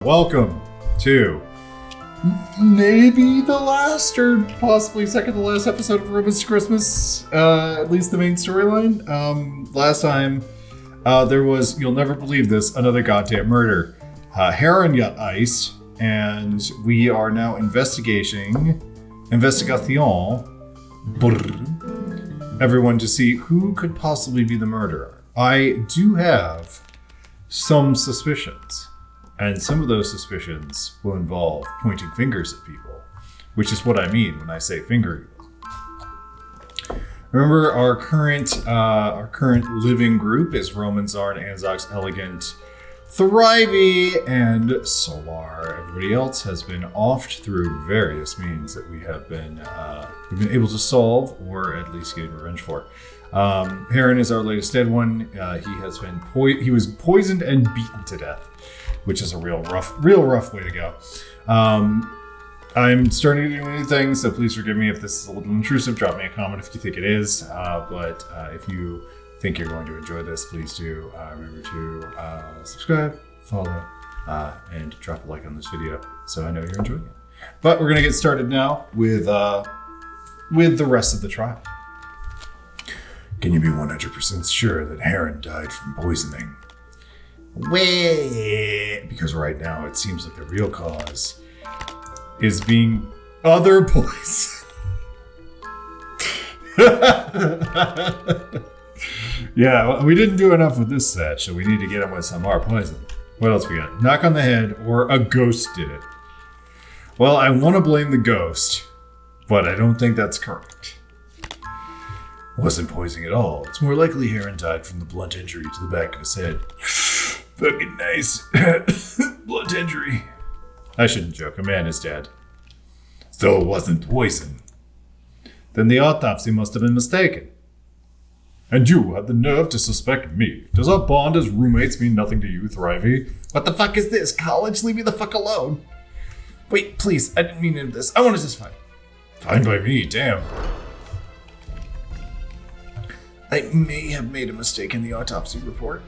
Welcome to maybe the last or possibly second to last episode of Romance to Christmas, at least the main storyline. Last time there was, you'll never believe this, another goddamn murder. Heron got iced, and we are now investigation, everyone to see who could possibly be the murderer. I do have some suspicions. And some of those suspicions will involve pointing fingers at people, which is what I mean when I say finger. Remember, our current living group is Roman Czar and Anzox Elegant, Thrivey, and Solar. Everybody else has been offed through various means that we've been able to solve or at least get revenge for. Heron is our latest dead one. He was poisoned and beaten to death, which is a real rough way to go. I'm starting to do new things, so please forgive me if this is a little intrusive. Drop me a comment if you think it is. But if you think you're going to enjoy this, please do remember to subscribe, follow, and drop a like on this video so I know you're enjoying it. But we're going to get started now with the rest of the trial. Can you be 100% sure that Heron died from poisoning? Because right now it seems like the real cause is being other poison. Yeah, well, we didn't do enough with this set, so we need to get him with some more poison. What else we got? Knock on the head, or a ghost did it. Well, I want to blame the ghost, but I don't think that's correct. Wasn't poisoning at all. It's more likely Heron died from the blunt injury to the back of his head. Fucking nice. Blunt injury. I shouldn't joke. A man is dead. So it wasn't poison. Then the autopsy must have been mistaken. And you had the nerve to suspect me. Does our bond as roommates mean nothing to you, Thrivey? What the fuck is this? College? Leave me the fuck alone. Wait, please. I didn't mean any of this. I want to just fight. Fine by me, damn. I may have made a mistake in the autopsy report.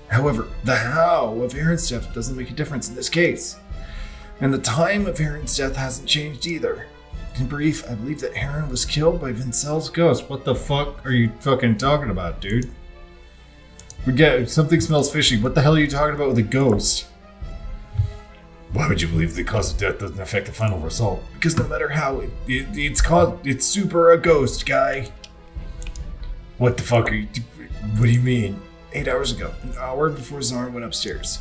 However, the how of Heron's death doesn't make a difference in this case. And the time of Heron's death hasn't changed either. In brief, I believe that Heron was killed by Vincel's ghost. What the fuck are you fucking talking about, dude? We get something smells fishy. What the hell are you talking about with a ghost? Why would you believe the cause of death doesn't affect the final result? Because no matter how it's super a ghost, guy. What the fuck are you... What do you mean? 8 hours ago, an hour before Czar went upstairs.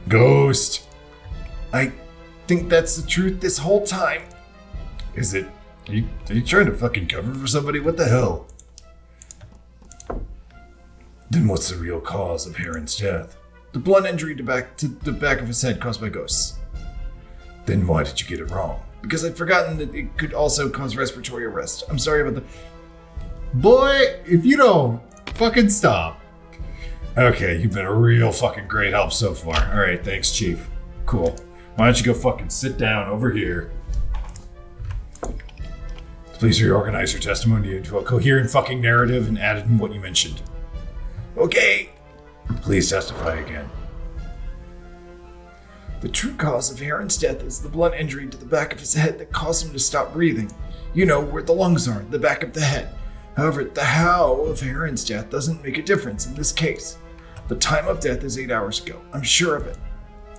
Ghost. I think that's the truth this whole time. Is it? Are you trying to fucking cover for somebody? What the hell? Then what's the real cause of Heron's death? The blunt injury to the back of his head caused by ghosts. Then why did you get it wrong? Because I'd forgotten that it could also cause respiratory arrest. I'm sorry about the... Boy, if you don't fucking stop. Okay, you've been a real fucking great help so far. All right, thanks, Chief. Cool. Why don't you go fucking sit down over here? Please reorganize your testimony into a coherent fucking narrative and add in what you mentioned. Okay. Please testify again. The true cause of Heron's death is the blunt injury to the back of his head that caused him to stop breathing. You know, where the lungs are, the back of the head. However, the how of Heron's death doesn't make a difference in this case. The time of death is 8 hours ago. I'm sure of it.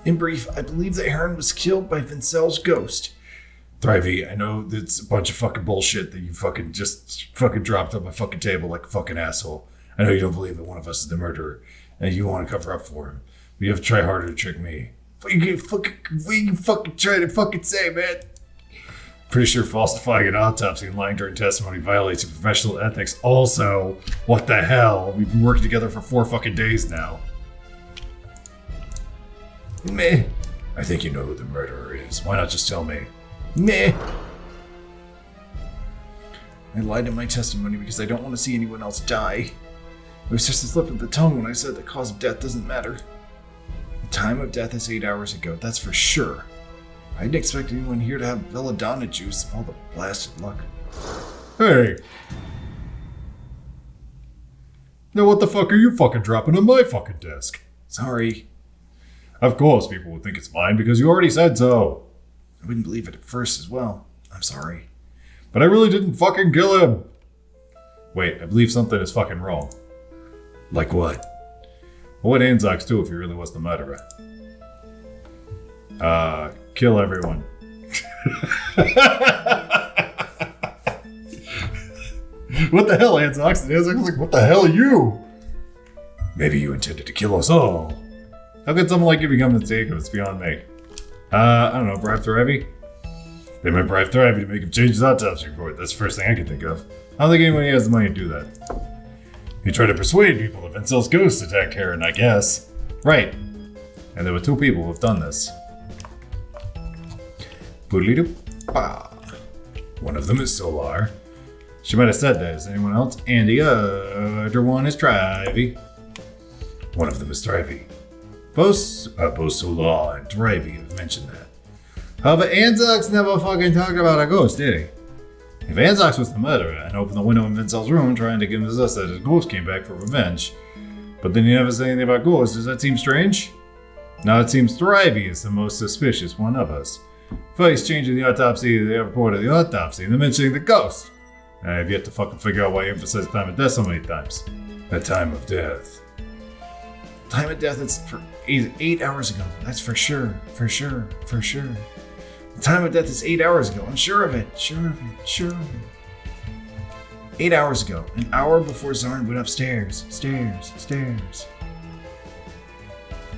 In brief, I believe that Heron was killed by Vincel's ghost. Thrivey, I know that's a bunch of fucking bullshit that you fucking just fucking dropped on my fucking table like a fucking asshole. I know you don't believe that one of us is the murderer, and you want to cover up for him. But you have to try harder to trick me. What you fucking trying to fucking say, man? Pretty sure falsifying an autopsy and lying during testimony violates your professional ethics. Also, what the hell? We've been working together for 4 fucking days now. Meh. I think you know who the murderer is. Why not just tell me? Meh. I lied in my testimony because I don't want to see anyone else die. It was just a slip of the tongue when I said the cause of death doesn't matter. The time of death is 8 hours ago, that's for sure. I didn't expect anyone here to have belladonna juice of all the blasted luck. Hey! Now what the fuck are you fucking dropping on my fucking desk? Sorry. Of course people would think it's mine because you already said so. I wouldn't believe it at first as well. I'm sorry. But I really didn't fucking kill him. Wait, I believe something is fucking wrong. Like what? What would Anzox do if he really was the murderer? Kill everyone. What the hell, Anzox? And Anzox was like, what the hell are you? Maybe you intended to kill us all. How could someone like you become the take if it's beyond me? I don't know, bribe Thrivey? They might bribe Thrivey to make him change his autopsy report. That's the first thing I can think of. I don't think anyone has the money to do that. He tried to persuade people that Vincel's ghost attacked Heron, I guess. Right. And there were 2 people who have done this. Boodly-doop. One of them is Solar. She might have said that. Is anyone else? And the other one is Thrivey. One of them is Thrivey. Both Solar and Thrivey have mentioned that. However, Anzox never fucking talked about a ghost, did he? If Anzox was the murderer and opened the window in Vincel's room trying to convince us that his ghost came back for revenge, but then he never said anything about ghosts, does that seem strange? Now it seems Thrivey is the most suspicious one of us. First changing the autopsy to the report of the autopsy, and then mentioning the ghost. I have yet to fucking figure out why he emphasized time of death so many times. The time of death. Time of death is for 8 hours ago. That's for sure. For sure. For sure. The time of death is 8 hours ago. I'm sure of it. Sure of it. Sure of it. 8 hours ago. An hour before Zarn went upstairs. Stairs.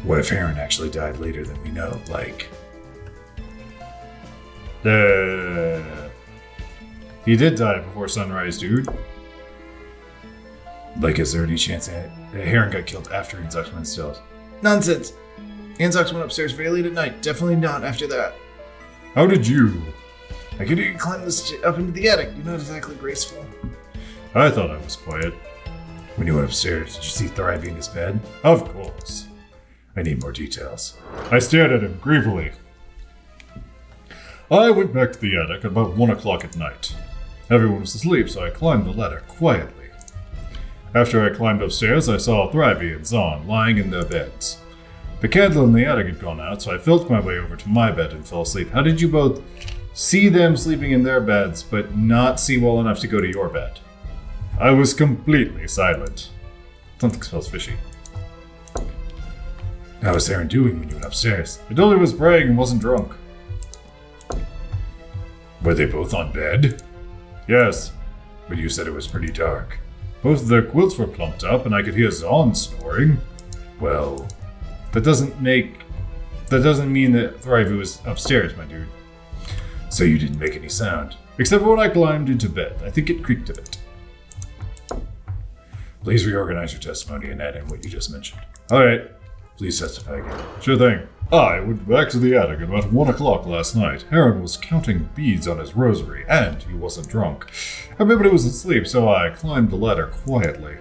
What if Heron actually died later than we know? Like... He did die before sunrise, dude. Like, is there any chance that Heron got killed after Anzox went upstairs? Nonsense. Anzox went upstairs very late at night. Definitely not after that. How did you? I could hear you climb up into the attic. You're not exactly graceful. I thought I was quiet. When you went upstairs, did you see Thrivey in his bed? Of course. I need more details. I stared at him greedily. I went back to the attic at about 1 o'clock at night. Everyone was asleep, so I climbed the ladder quietly. After I climbed upstairs, I saw Thrivey and Zahn lying in their beds. The candle in the attic had gone out, so I felt my way over to my bed and fell asleep. How did you both see them sleeping in their beds, but not see well enough to go to your bed? I was completely silent. Something smells fishy. How was Aaron doing when you went upstairs? I told he was praying and wasn't drunk. Were they both on bed? Yes. But you said it was pretty dark. Both of their quilts were plumped up and I could hear Zahn snoring. Well, that doesn't mean that Thrivey was upstairs, my dude. So you didn't make any sound? Except for when I climbed into bed. I think it creaked a bit. Please reorganize your testimony and add in what you just mentioned. Alright. Please testify again. Sure thing. I went back to the attic at about 1 o'clock last night. Heron was counting beads on his rosary, and he wasn't drunk. Everybody was asleep, so I climbed the ladder quietly.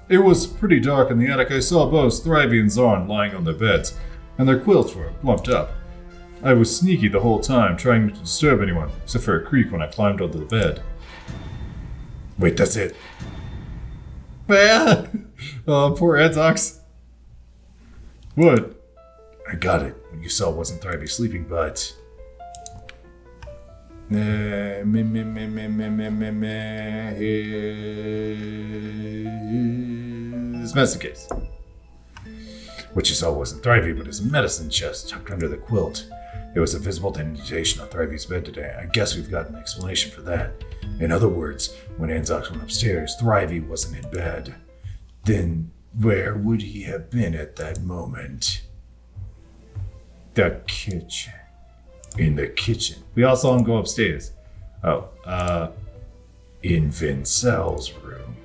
It was pretty dark in the attic. I saw both Thrivey and Zarn lying on their beds, and their quilts were plumped up. I was sneaky the whole time, trying not to disturb anyone, except for a creak when I climbed onto the bed. Wait, that's it? Oh, poor Anzox. What? I got it. What you saw wasn't Thrivey sleeping, but... It's the case. What you saw wasn't Thrivey, but his medicine chest tucked under the quilt. There was a visible indentation on Thrivey's bed today. I guess we've got an explanation for that. In other words, when Anzox went upstairs, Thrivey wasn't in bed. Then where would he have been at that moment? The kitchen. In the kitchen. We all saw him go upstairs. In Vincel's room.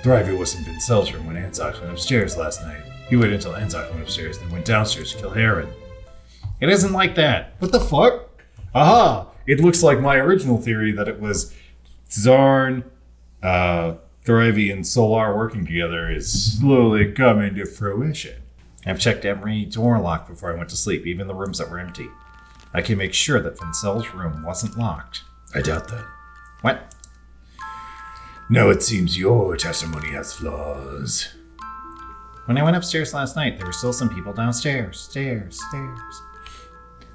Thrivey was in Vincel's room when Anzox went upstairs last night. He waited until Anzox went upstairs, then went downstairs to kill Heron. It isn't like that. What the fuck? Aha! It looks like my original theory that it was Zarn, Thrivey, and Solar working together is slowly coming to fruition. I've checked every door lock before I went to sleep, even the rooms that were empty. I can make sure that Vincel's room wasn't locked. I doubt that. What? Now it seems your testimony has flaws. When I went upstairs last night, there were still some people downstairs. Stairs.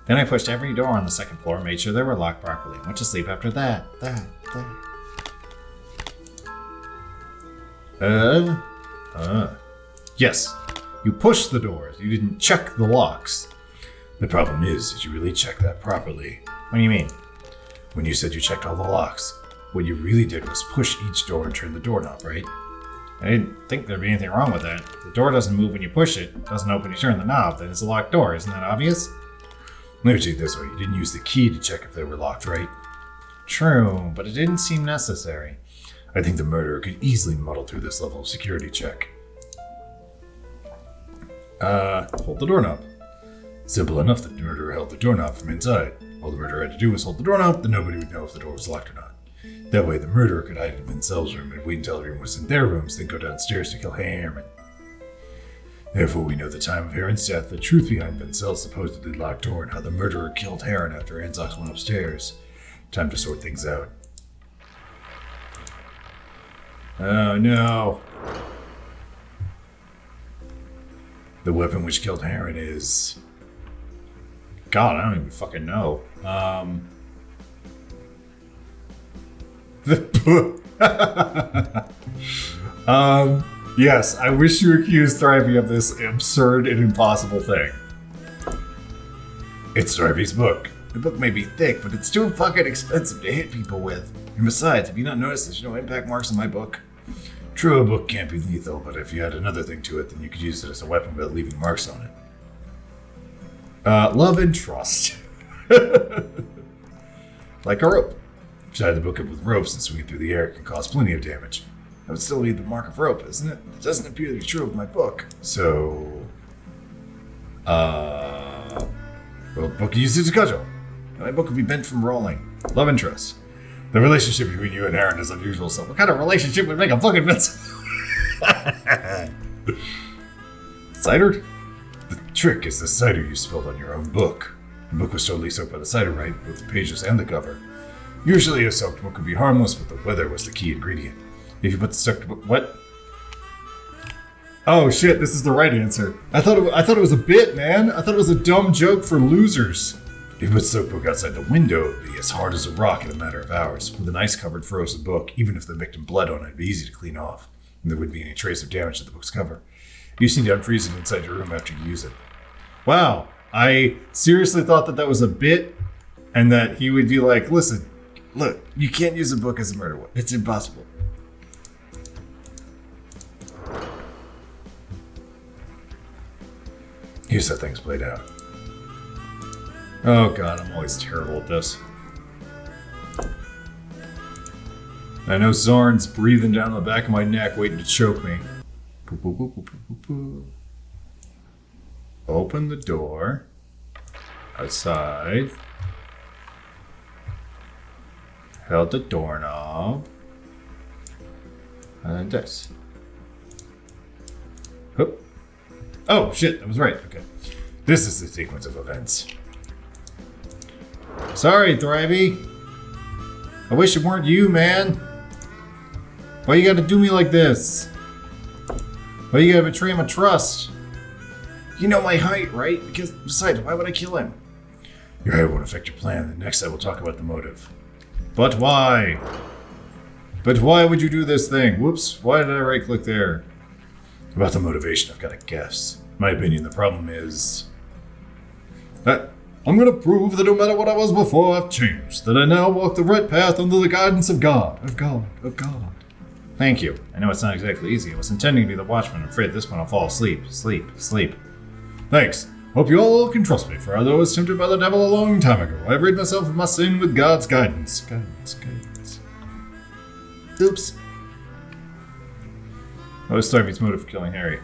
Then I pushed every door on the second floor, made sure they were locked properly, and went to sleep after that. Yes. You pushed the doors. You didn't check the locks. The problem is, did you really check that properly? What do you mean? When you said you checked all the locks, what you really did was push each door and turn the doorknob, right? I didn't think there'd be anything wrong with that. The door doesn't move when you push it, it doesn't open when you turn the knob, then it's a locked door. Isn't that obvious? Let me take it this way. You didn't use the key to check if they were locked, right? True, but it didn't seem necessary. I think the murderer could easily muddle through this level of security check. Hold the doorknob. Simple enough that the murderer held the doorknob from inside. All the murderer had to do was hold the doorknob, then nobody would know if the door was locked or not. That way the murderer could hide in Benzel's room and wait until everyone was in their rooms, then go downstairs to kill Herman. Therefore we know the time of Heron's death, the truth behind Benzel's supposedly locked door, and how the murderer killed Heron after Anzox went upstairs. Time to sort things out. Oh no. The weapon which killed Heron is... God, I don't even fucking know. Yes, I wish you accused Thrivey of this absurd and impossible thing. It's Thrivey's book. The book may be thick, but it's too fucking expensive to hit people with. And besides, have you not noticed there's no impact marks on my book? True, a book can't be lethal, but if you had another thing to it, then you could use it as a weapon without leaving marks on it. Love and trust. Like a rope. If you tie the book up with ropes and swing it through the air, it can cause plenty of damage. That would still leave the mark of rope, isn't it? It doesn't appear to be true of my book. So... well, the book you use it to cudgel. My book would be bent from rolling. Love and trust. The relationship between you and Aaron is unusual, so what kind of relationship would make a fucking pencil? Cider? The trick is the cider you spilled on your own book. The book was totally soaked by the cider, right? Both the pages and the cover. Usually a soaked book would be harmless, but the weather was the key ingredient. If you put the soaked book... What? Oh shit, this is the right answer. I thought it was a bit, man. I thought it was a dumb joke for losers. If you put soaked book outside the window, it would be as hard as a rock in a matter of hours. With an ice-covered frozen book, even if the victim bled on it, it'd be easy to clean off. And there wouldn't be any trace of damage to the book's cover. You just need to unfreeze it inside your room after you use it. Wow, I seriously thought that was a bit, and that he would be like, listen, look, you can't use a book as a murder weapon. It's impossible. Here's how things played out. Oh god, I'm always terrible at this. I know Zorn's breathing down the back of my neck, waiting to choke me. Open the door. Outside. Held the doorknob. And this. Hoop. Oh shit, that was right. Okay. This is the sequence of events. Sorry, Thrivey. I wish it weren't you, man. Why you gotta do me like this? Why you gotta betray my trust? You know my height, right? Because, besides, why would I kill him? Your height won't affect your plan. The next I will talk about the motive. But why? But why would you do this thing? Whoops, why did I right click there? About the motivation, I've got to guess. In my opinion, the problem is that I'm going to prove that no matter what I was before, I've changed. That I now walk the right path under the guidance of God. Of God. Thank you. I know it's not exactly easy. I was intending to be the watchman. I'm afraid this one I'll fall asleep. Sleep. Thanks. Hope you all can trust me, for although I was tempted by the devil a long time ago, I've rid myself of my sin with God's guidance. Guidance. Oops. What was Starvy's motive for killing Harry?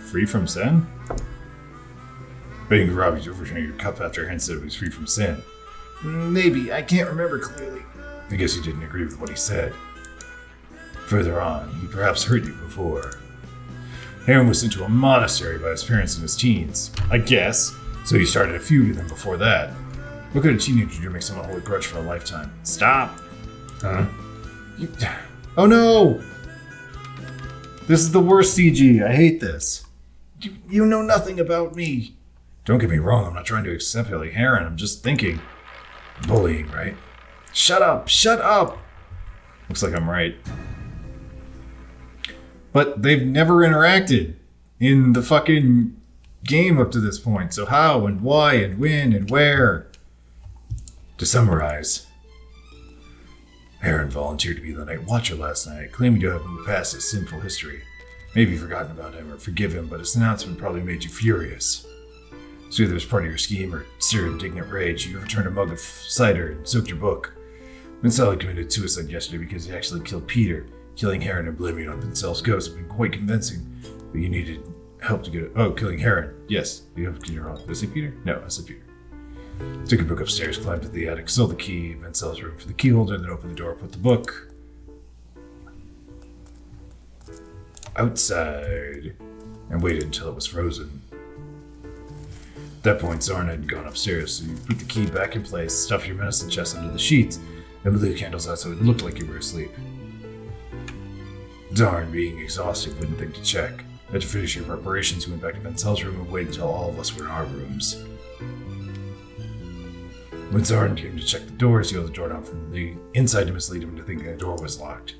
Free from sin? Betting you robbed you overturning your cup after Hen said he was free from sin. Maybe. I can't remember clearly. I guess you didn't agree with what he said. Further on, he perhaps heard you before. Heron was sent to a monastery by his parents in his teens. I guess. So you started a feud with him before that. What could a teenager do to make someone hold a grudge for a lifetime? Stop. Huh? Oh no! This is the worst CG. I hate this. You know nothing about me. Don't get me wrong, I'm not trying to accept Billy Heron. I'm just thinking. Bullying, right? Shut up, shut up. Looks like I'm right. But they've never interacted in the fucking game up to this point. So how and why and when and where? To summarize, Heron volunteered to be the night watcher last night, claiming to have moved past his sinful history. Maybe you've forgotten about him or forgive him, but his announcement probably made you furious. So either as part of your scheme or sheer indignant rage, you overturned a mug of cider and soaked your book. Vincel committed suicide yesterday because he actually killed Peter. Killing Heron and blaming it on Vincel's ghost have been quite convincing, but you needed help to get it. Oh, killing Heron. Yes, you have Peter wrong. Did I say Peter? No, I said Peter. Took your book upstairs, climbed to the attic, stole the key, Vincel's room for the key holder, then opened the door, put the book outside, and waited until it was frozen. At that point, Zorn had gone upstairs, so you put the key back in place, stuffed your medicine chest under the sheets, and blew the candles out so it looked like you were asleep. Zorn, being exhausted, wouldn't think to check. After finishing your preparations, you went back to Vincel's room and waited until all of us were in our rooms. When Zorn came to check the doors, he held the door down from the inside to mislead him into thinking the door was locked.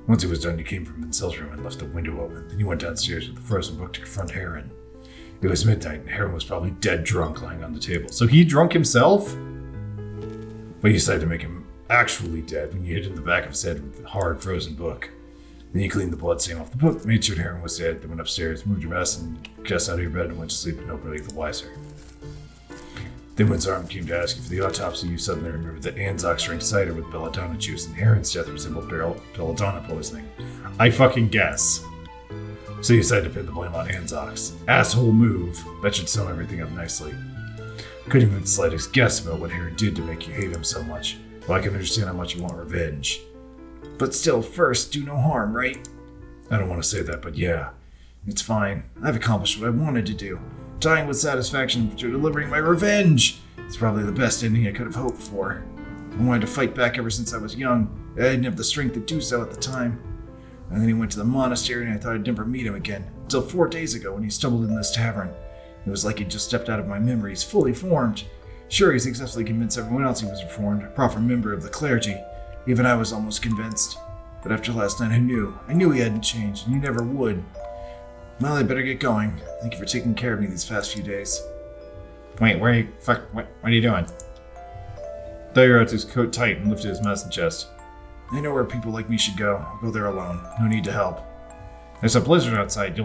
Once he was done, he came from Vincel's room and left the window open. Then he went downstairs with the frozen book to confront Heron. It was midnight, and Heron was probably dead drunk lying on the table. So he drunk himself? But you decided to make him actually dead when you hit him in the back of his head with the hard, frozen book. Then you cleaned the blood stain off the book, made sure Heron was dead, then went upstairs, moved your mess, and just out of your bed and went to sleep, and nobody the wiser. Then when Zarm came to ask you for the autopsy, you suddenly remembered that Anzox drank cider with belladonna juice, and Heron's death resembled belladonna poisoning. I fucking guess. So you decided to pin the blame on Anzox. Asshole move. That should sum everything up nicely. Couldn't even have the slightest guess about what Heron did to make you hate him so much. Well, I can understand how much you want revenge. But still, first, do no harm, right? I don't want to say that, but yeah. It's fine. I've accomplished what I wanted to do. Dying with satisfaction after delivering my revenge. It's probably the best ending I could have hoped for. I wanted to fight back ever since I was young. I didn't have the strength to do so at the time. And then he went to the monastery and I thought I'd never meet him again. Until 4 days ago when he stumbled in this tavern. It was like he'd just stepped out of my memories, fully formed. Sure, he successfully convinced everyone else he was reformed, a proper member of the clergy. Even I was almost convinced. But after last night I knew he hadn't changed, and he never would. Well, I better get going. Thank you for taking care of me these past few days. Wait, what are you doing? Dagger wrapped his coat tight and lifted his medicine chest. I know where people like me should go. I'll go there alone. No need to help. There's a blizzard outside.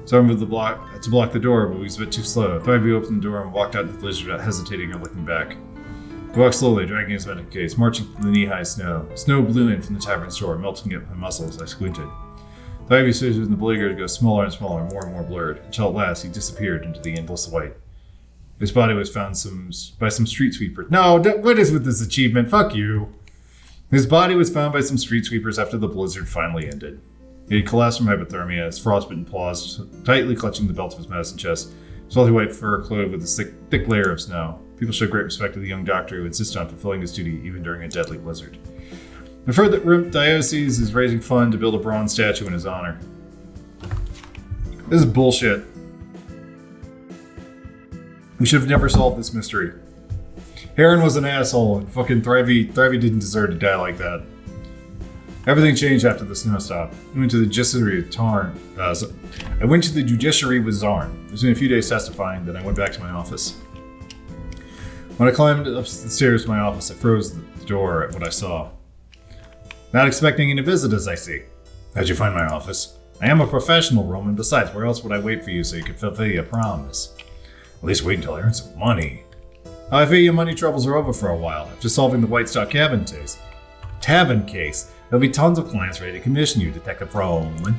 So I moved to block the door, but he was a bit too slow. Thrivey opened the door and walked out into the blizzard without hesitating or looking back. He walked slowly, dragging his medical case, marching through the knee-high snow. Snow blew in from the tavern's door, melting at my muscles as I squinted. Thrivey's vision in the blizzard got smaller and smaller, more and more blurred, until at last he disappeared into the endless white. His body was found by some street sweepers. No, what is with this achievement? Fuck you. His body was found by some street sweepers after the blizzard finally ended. He had collapsed from hypothermia, his frostbitten paws tightly clutching the belt of his medicine chest, his salty white fur clothed with a thick layer of snow. People showed great respect to the young doctor who insisted on fulfilling his duty even during a deadly blizzard. I've heard that Rimp Diocese is raising funds to build a bronze statue in his honor. This is bullshit. We should have never solved this mystery. Heron was an asshole, and fucking Thrivey didn't deserve to die like that. Everything changed after the snow stopped. I went to the judiciary with Zarn. It was been a few days testifying, then I went back to my office. When I climbed up the stairs to my office, I froze the door at what I saw. Not expecting any visitors, I see. How'd you find my office? I am a professional, Roman. Besides, where else would I wait for you so you could fulfill your promise? At least wait until I earn some money. I fear your money troubles are over for a while. After solving the White Star Tavern case, there'll be tons of clients ready to commission you, Detective Roman.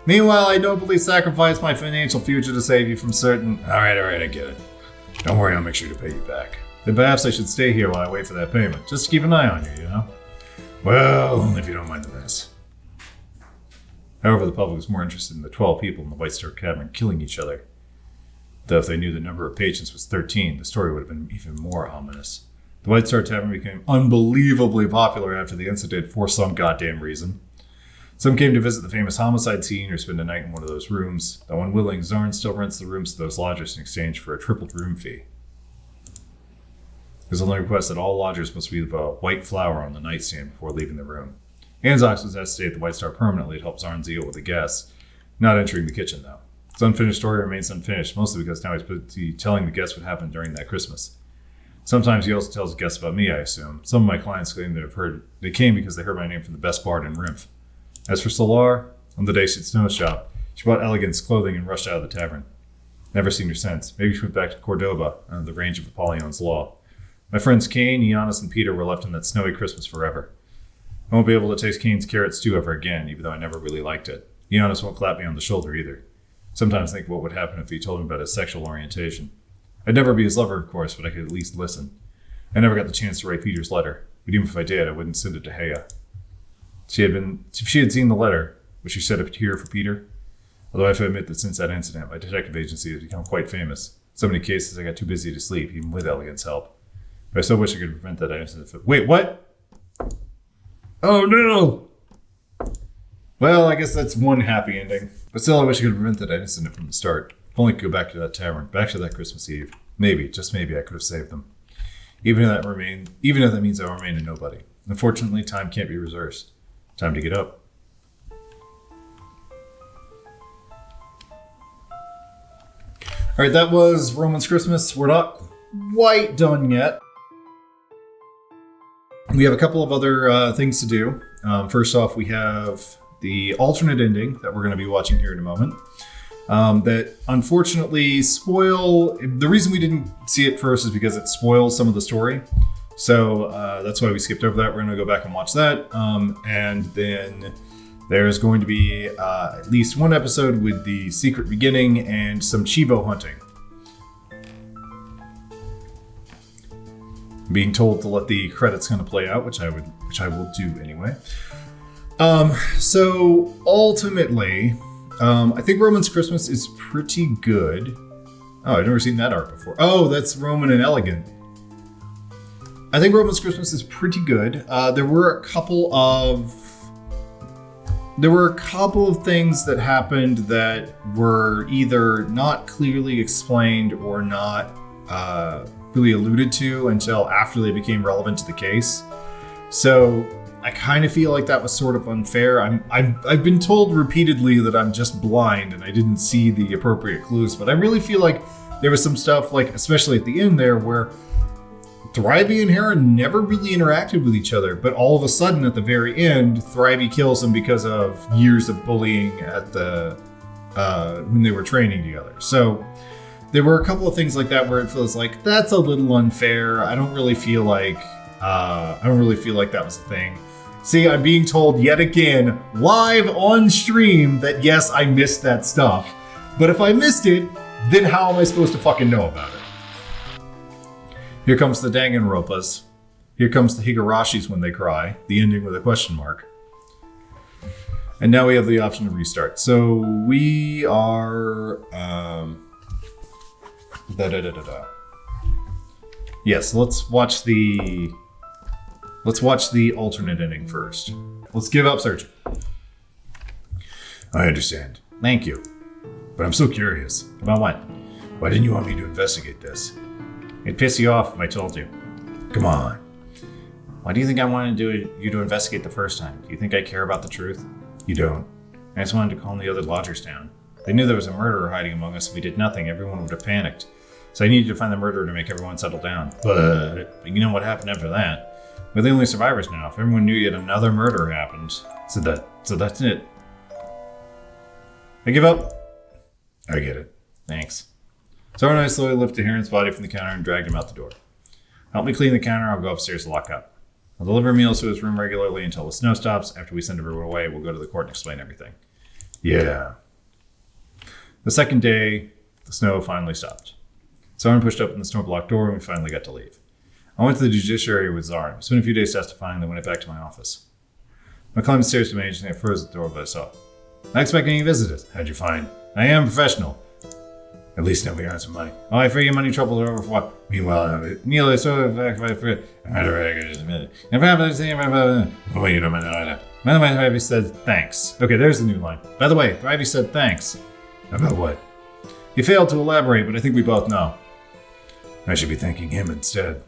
Meanwhile, I nobly sacrificed my financial future to save you from certain... Alright, I get it. Don't worry, I'll make sure to pay you back. Then perhaps I should stay here while I wait for that payment, just to keep an eye on you, you know? Well, only if you don't mind the mess. However, the public was more interested in the 12 people in the White Star Tavern killing each other. Though if they knew the number of patrons was 13, the story would have been even more ominous. The White Star Tavern became unbelievably popular after the incident for some goddamn reason. Some came to visit the famous homicide scene or spend a night in one of those rooms. Though unwilling, Zarn still rents the rooms to those lodgers in exchange for a tripled room fee. His only request that all lodgers must leave a white flower on the nightstand before leaving the room. Anzox was asked to stay at the White Star permanently to help Zarn deal with the guests, not entering the kitchen though. His unfinished story remains unfinished, mostly because now he's busy telling the guests what happened during that Christmas. Sometimes he also tells guests about me, I assume. Some of my clients claim they came because they heard my name from the best bard in Rimph. As for Solar, on the day she'd snow shop, she bought Elegant's clothing and rushed out of the tavern. Never seen her since. Maybe she went back to Cordoba, under the range of Apollyon's law. My friends Cain, Giannis, and Peter were left on that snowy Christmas forever. I won't be able to taste Cain's carrot stew ever again, even though I never really liked it. Giannis won't clap me on the shoulder either. Sometimes think of what would happen if he told me about his sexual orientation. I'd never be his lover, of course, but I could at least listen. I never got the chance to write Peter's letter, but even if I did, I wouldn't send it to Heya. If she had seen the letter, would she shed a tear for Peter? Although I have to admit that since that incident, my detective agency has become quite famous. In so many cases, I got too busy to sleep, even with Elegant's help. But I still wish I could prevent that incident. Wait, what? Oh no! Well, I guess that's one happy ending. But still, I wish I could prevent that incident from the start. If only I could go back to that tavern, back to that Christmas Eve. Maybe, just maybe, I could have saved them. Even if that means I'll remain a nobody. Unfortunately, time can't be reversed. Time to get up. Alright, that was Roman's Christmas. We're not quite done yet. We have a couple of other things to do. First off, we have the alternate ending that we're going to be watching here in a moment. That unfortunately spoil... The reason we didn't see it first is because it spoils some of the story. So that's why we skipped over that. We're going to go back and watch that. And then there's going to be at least one episode with the secret beginning and some Chivo hunting. Being told to let the credits kind of play out, which I will do anyway. So ultimately, I think Roman's Christmas is pretty good. Oh, I've never seen that art before. Oh, that's Roman and Elegant. I think Roman's Christmas is pretty good. There were a couple of things that happened that were either not clearly explained or not really alluded to until after they became relevant to the case. So I kind of feel like that was sort of unfair. I've been told repeatedly that I'm just blind and I didn't see the appropriate clues, but I really feel like there was some stuff, like especially at the end there, where Thrivey and Hera never really interacted with each other, but all of a sudden at the very end, Thrivey kills him because of years of bullying at the when they were training together. So there were a couple of things like that where it feels like that's a little unfair. I don't really feel like that was a thing. See, I'm being told yet again, live on stream, that yes, I missed that stuff. But if I missed it, then how am I supposed to fucking know about it? Here comes the Danganronpas. Here comes the Higarashis when they cry. The ending with a question mark. And now we have the option to restart. So we are... Yes, let's watch the alternate ending first. Let's give up searching. I understand. Thank you. But I'm so curious. About what? Why didn't you want me to investigate this? It'd piss you off if I told you. Come on. Why do you think I wanted you to investigate the first time? Do you think I care about the truth? You don't. I just wanted to calm the other lodgers down. If they knew there was a murderer hiding among us. If we did nothing, everyone would have panicked. So I needed to find the murderer to make everyone settle down. But you know what happened after that? We're the only survivors now. If everyone knew yet another murder happened. So that's it. I give up. I get it. Thanks. Zara and I slowly lifted Heron's body from the counter and dragged him out the door. Help me clean the counter, I'll go upstairs to lock up. I'll deliver meals to his room regularly until the snow stops. After we send everyone away, we'll go to the court and explain everything. Yeah. The second day, the snow finally stopped. Zarn pushed open the snow-blocked door and we finally got to leave. I went to the judiciary with Zarn. We spent a few days testifying, then went back to my office. I climbed the stairs to manage and I froze at the door, but I saw. Not expecting any visitors. How'd you find? I am professional. At least nobody earns some money. Oh, I figure money troubles are over for what? Meanwhile, Neil is so back if I forget. I'm not a regular just a minute. Well, you don't know that. By the way, Thrivey said thanks. Okay, there's the new line. By the way, Thrivey said thanks. About what? He failed to elaborate, but I think we both know. I should be thanking him instead.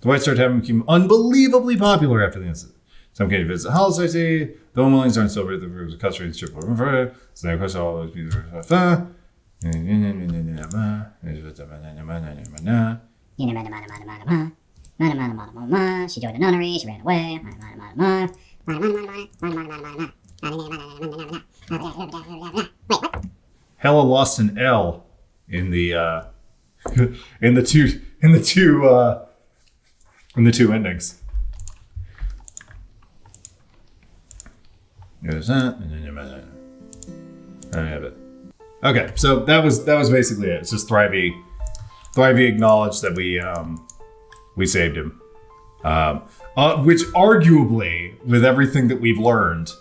The White Star Tavern became unbelievably popular after the incident. Some came to visit Hollow City. The Omelings aren't silver. The rooms of custody and triple river. So now, question, always be the She joined the nunnery. She ran away. Wait, what? Hella lost an L in the in the two endings. Okay, so that was basically it. It's just Thrivey acknowledged that we saved him, which arguably, with everything that we've learned,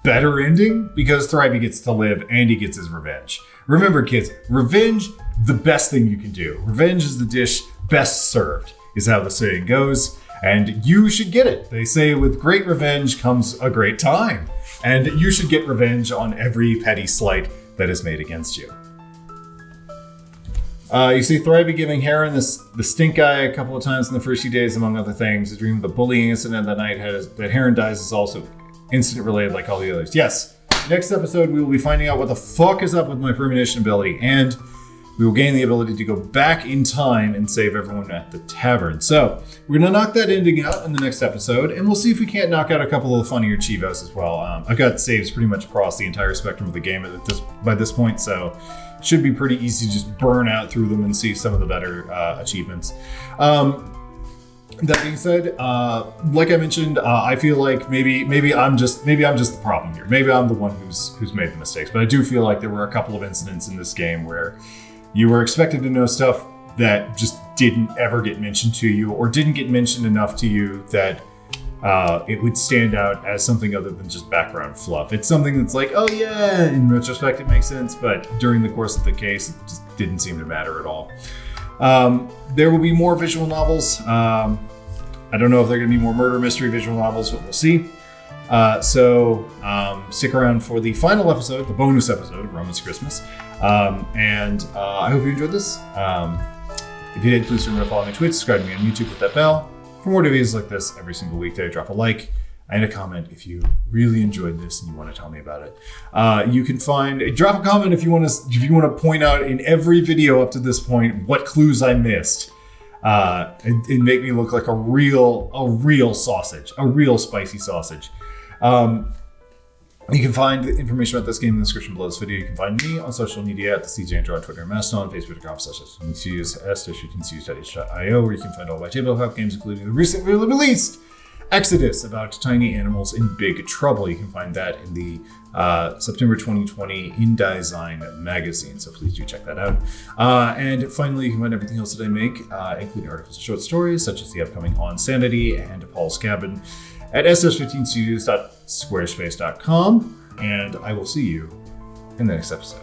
better ending because Thrivey gets to live and he gets his revenge. Remember, kids, revenge, the best thing you can do. Revenge is the dish best served, is how the saying goes. And you should get it. They say with great revenge comes a great time. And you should get revenge on every petty slight that is made against you. You see Thrivey giving Heron the stink eye a couple of times in the first few days, among other things. The dream of the bullying incident that night that Heron dies is also incident related like all the others. Yes, next episode we will be finding out what the fuck is up with my premonition ability, and we will gain the ability to go back in time and save everyone at the tavern. So we're going to knock that ending out in the next episode, and we'll see if we can't knock out a couple of funnier Chivos as well. I've got saves pretty much across the entire spectrum of the game by this point, so it should be pretty easy to just burn out through them and see some of the better achievements. That being said, like I mentioned, I feel like maybe I'm just the problem here. Maybe I'm the one who's made the mistakes. But I do feel like there were a couple of incidents in this game where you were expected to know stuff that just didn't ever get mentioned to you, or didn't get mentioned enough to you that it would stand out as something other than just background fluff. It's something that's like, oh yeah, in retrospect it makes sense, but during the course of the case, it just didn't seem to matter at all. There will be more visual novels. I don't know if they're going to be more murder mystery visual novels, but we'll see. So stick around for the final episode, the bonus episode of Roman's Christmas. And I hope you enjoyed this. If you did, please remember to follow me on Twitch, subscribe to me on YouTube with that bell. For more videos like this every single weekday, drop a like and a comment if you really enjoyed this and you want to tell me about it. You can drop a comment if you want to point out in every video up to this point what clues I missed. And make me look like a real sausage, a real spicy sausage. You can find information about this game in the description below this video. You can find me on social media at the CJ Andrew on Twitter and Mastodon, Facebook.com/s-teens.io, where you can find all my tabletop games, including the recently released Exodus about tiny animals in big trouble. You can find that in the September 2020 InDesign magazine, so please do check that out. And finally, you can find everything else that I make, including articles and short stories, such as the upcoming On Sanity and Paul's Cabin, at ss15studios.squarespace.com, and I will see you in the next episode.